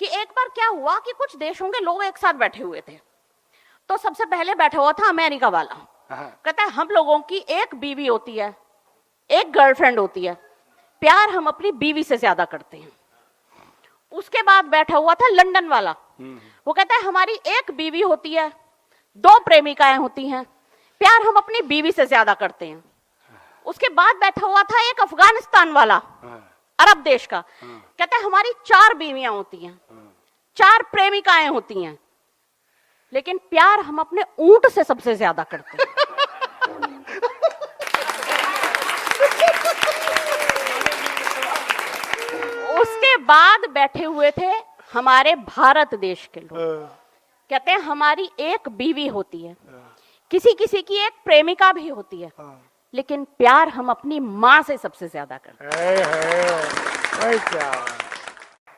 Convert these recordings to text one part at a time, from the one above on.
कि एक बार क्या हुआ कि कुछ देशों के लोग एक साथ बैठे हुए थे। तो सबसे पहले बैठा हुआ था अमेरिका वाला, कहता है हम लोगों की एक बीवी होती है, एक गर्लफ्रेंड होती है, प्यार हम अपनी बीवी से ज्यादा करते हैं। उसके बाद बैठा हुआ था लंदन वाला, वो कहता है हमारी एक बीवी होती है, दो प्रेमिकाएं होती हैं, प्यार हम अपनी बीवी से ज्यादा करते हैं। उसके बाद बैठा हुआ था एक अफगानिस्तान वाला, अरब देश का, कहता है हमारी 4 बीवियां होती हैं, 4 प्रेमिकाएं होती हैं, लेकिन प्यार हम अपने ऊंट से सबसे ज्यादा करते हैं। उसके बाद बैठे हुए थे हमारे भारत देश के लोग, कहते हैं हमारी एक बीवी होती है, किसी किसी की एक प्रेमिका भी होती है, लेकिन प्यार हम अपनी माँ से सबसे ज्यादा करते हैं।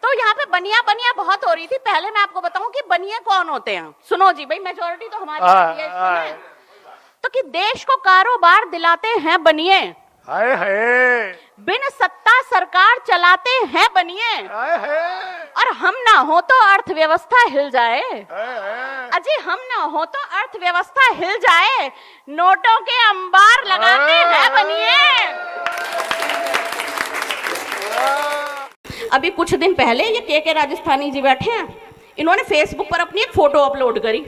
तो यहाँ पे बनिया बनिया बहुत हो रही थी। पहले मैं आपको बताऊं कि बनिए कौन होते हैं। सुनो जी भाई, मेजोरिटी तो हमारी है। तो कि देश को कारोबार दिलाते हैं बनिए, बिन सत्ता सरकार चलाते हैं बनिए, और हम ना हो तो अर्थव्यवस्था हिल जाए। अजी हम ना हो तो अर्थव्यवस्था हिल जाए, नोटों के अंबार लगाते हैं बनिए। अभी कुछ दिन पहले ये के राजस्थानी जी बैठे हैं, इन्होंने फेसबुक पर अपनी एक फोटो अपलोड करी।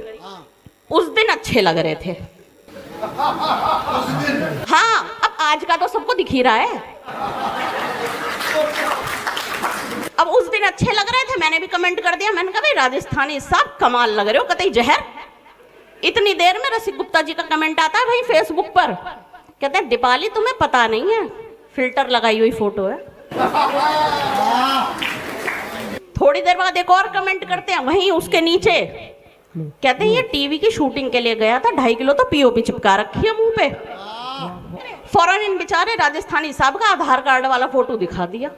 उस दिन अच्छे लग रहे थे। हाँ, अब आज का तो सबको दिख ही रहा है। अब उस दिन अच्छे लग रहे थे, मैंने भी कमेंट कर दिया। मैंने कहा भाई राजस्थानी साहब कमाल लग रहे हो, कतई जहर। इतनी देर में रसिक गुप्ता जी का कमेंट आता है भाई फेसबुक पर, कहते हैं दीपाली तुम्हें पता नहीं है, फिल्टर लगाई हुई फोटो है। थोड़ी देर बाद एक और कमेंट करते हैं वहीं उसके नीचे, कहते हैं ये टीवी की शूटिंग के लिए गया था, 2.5 किलो तो पीओपी चिपका रखी है मुंह पे। फौरन इन बेचारे राजस्थानी साहब का आधार कार्ड वाला फोटो दिखा दिया,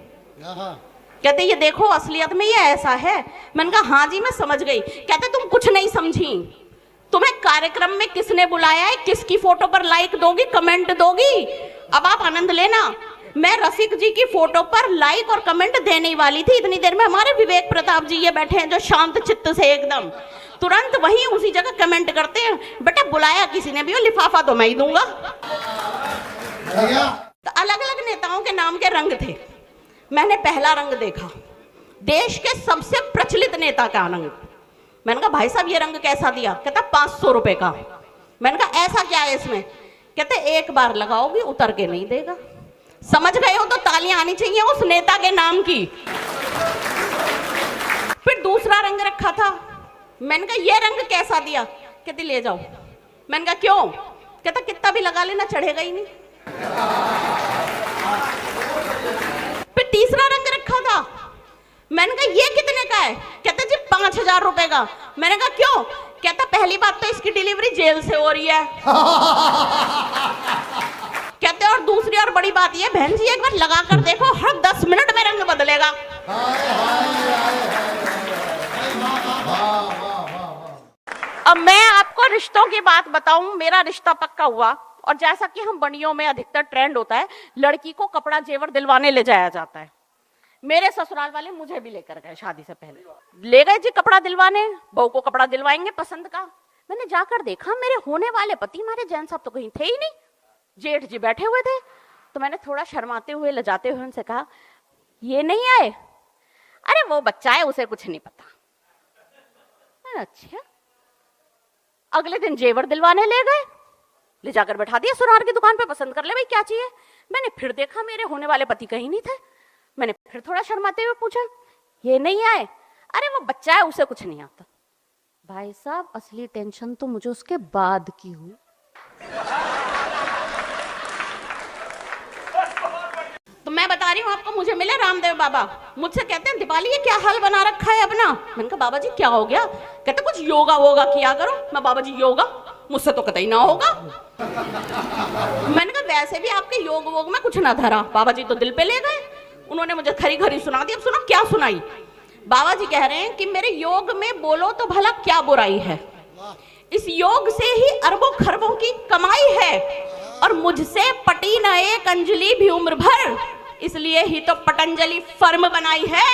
कहते ये देखो असलियत में ये ऐसा है। मैंने कहा हाँ जी मैं समझ गई। कहते तुम कुछ नहीं समझी, तुम्हें कार्यक्रम में किसने बुलाया है, किसकी फोटो पर लाइक दोगी, कमेंट दोगी, अब आप आनंद लेना। मैं रफीक जी की फोटो पर लाइक और कमेंट देने वाली थी, इतनी देर में हमारे विवेक प्रताप जी ये बैठे हैं जो शांत चित्त से एकदम तुरंत वहीं उसी जगह कमेंट करते हैं, बेटा बुलाया किसी ने भी हो, लिफाफा तो मैं ही दूंगा। तो अलग अलग नेताओं के नाम के रंग थे। मैंने पहला रंग देखा, देश के सबसे प्रचलित नेता का रंग। मैंने कहा भाई साहब ये रंग कैसा दिया? कहता 500 रुपए का। मैंने कहा ऐसा क्या है इसमें? कहते एक बार लगाओगी उतर के नहीं देगा। समझ गए हो तो तालियां आनी चाहिए उस नेता के नाम की। फिर दूसरा रंग रखा था, मैंने कहा ये रंग कैसा दिया? कहते ले जाओ। मैंने कहा क्यों? कहता कितना भी लगा लेना चढ़ेगा ही नहीं। फिर तीसरा रंग रखा था, मैंने कहा ये कितने का है? कहते जी 5000 रुपए का। मैंने कहा क्यों? कहता पहली बात तो इसकी डिलीवरी जेल से हो रही है। कहते और दूसरी और बड़ी बात ये बहन जी एक बार लगा कर देखो, हर 10 मिनट में रंग बदलेगा। अब मैं आपको रिश्तों की बात बताऊं, मेरा रिश्ता पक्का हुआ, और जैसा कि हम बनियों में अधिकतर ट्रेंड होता है, लड़की को कपड़ा जेवर दिलवाने ले जाया जाता है। मेरे ससुराल वाले मुझे भी लेकर गए, शादी से पहले ले गए जी कपड़ा दिलवाने, बहू को कपड़ा दिलवाएंगे पसंद का। मैंने जाकर देखा मेरे होने वाले पति हमारे जैन साहब तो कहीं थे ही नहीं, जेठ जी बैठे हुए थे। तो मैंने थोड़ा शर्माते हुए लजाते हुए उनसे कहा ये नहीं आए? अरे वो बच्चा है उसे कुछ नहीं पता। अच्छा। अगले दिन जेवर दिलवाने ले गए, ले जाकर बैठा दिया सुनार की दुकान पे, पसंद कर ले भाई क्या चाहिए। मैंने फिर देखा मेरे होने वाले पति कहीं नहीं थे। मैंने फिर थोड़ा शर्माते हुए पूछा ये नहीं आए? अरे वो बच्चा है उसे कुछ नहीं आता। भाई साहब असली टेंशन तो मुझे उसके बाद की हुई। तो मैं बता रही हूँ आपको, मुझे मिले रामदेव बाबा, मुझसे कहते हैं दीपाली ये क्या हाल बना रखा है अपना। मैंने कहा बाबा जी क्या हो गया? कहते कुछ योगा वोगा किया करो। मैं बाबा जी योगा मुझसे तो कतई ना होगा। मैंने कहा वैसे भी आपके योग वोग में कुछ ना धरा। बाबा जी तो दिल पे ले गए, उन्होंने मुझे खरी खरी सुना दी। अब सुनो क्या सुनाई। बाबा जी कह रहे हैं कि मेरे योग में बोलो तो भला क्या बुराई है, इस योग से ही अरबों खरबों की कमाई है, और मुझसे पटी ना एक अंजलि भी उम्र भर, इसलिए ही तो पतंजलि फर्म बनाई है।